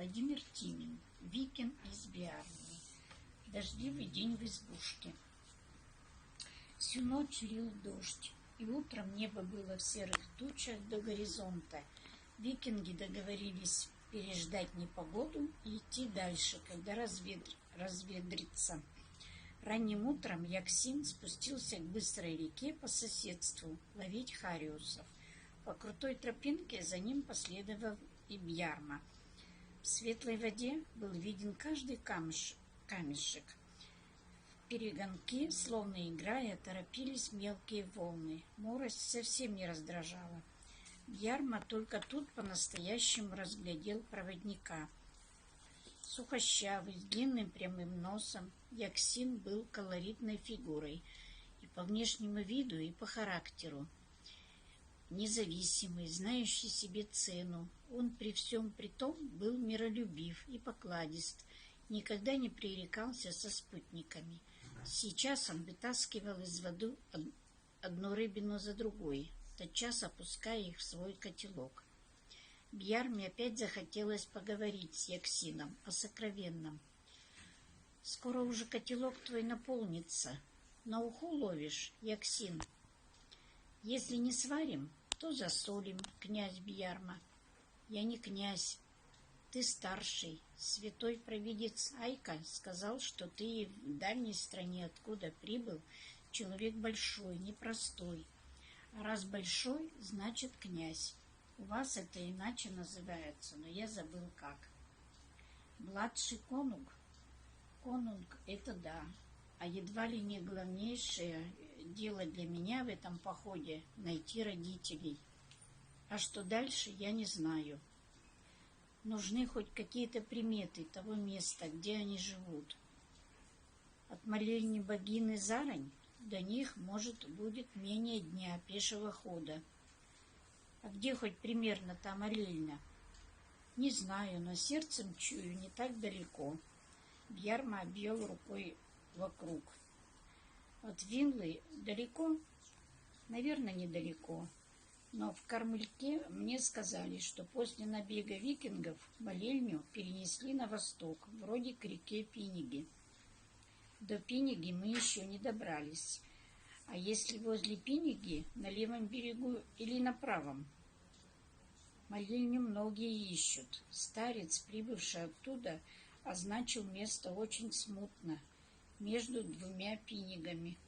Владимир Тимин. Викинг из Биармии. Дождливый день в избушке. Всю ночь лил дождь, и утром небо было в серых тучах до горизонта. Викинги договорились переждать непогоду и идти дальше, когда разветрится. Ранним утром Яксин спустился к быстрой реке по соседству ловить хариусов. По крутой тропинке за ним последовал и Бьярма. В светлой воде был виден каждый камешек. В перегонки, словно играя, торопились мелкие волны. Морость совсем не раздражала. Бьярма только тут по-настоящему разглядел проводника. Сухощавый, с длинным прямым носом, Яксин был колоритной фигурой и по внешнему виду, и по характеру. Независимый, знающий себе цену, он при всем при том был миролюбив и покладист, никогда не пререкался со спутниками. Сейчас он вытаскивал из воды одну рыбину за другой, тотчас опуская их в свой котелок. Бьярме опять захотелось поговорить с Яксином о сокровенном. «Скоро уже котелок твой наполнится. На уху ловишь, Яксин? Если не сварим, то засолим, князь Бьярма». «Я не князь. Ты старший. Святой провидец Айка сказал, что ты в дальней стране, откуда прибыл, человек большой, непростой. А раз большой, значит князь. У вас это иначе называется, но я забыл как. Младший конунг? Конунг — это да. А едва ли не главнейшее дело для меня в этом походе — найти родителей. А что дальше, я не знаю. Нужны хоть какие-то приметы того места, где они живут. От молельни богини Зарань до них, может, будет менее дня пешего хода. А где хоть примерно та молельня? Не знаю, но сердцем чую, не так далеко. Бьярма обвел рукой вокруг. От Винлы далеко? Наверное, недалеко. Но в Кармельке мне сказали, что после набега викингов молельню перенесли на восток, вроде к реке Пиниги. До Пиниги мы еще не добрались. А если возле Пиниги, на левом берегу или на правом? Молельню многие ищут. Старец, прибывший оттуда, означил место очень смутно, между двумя Пинигами.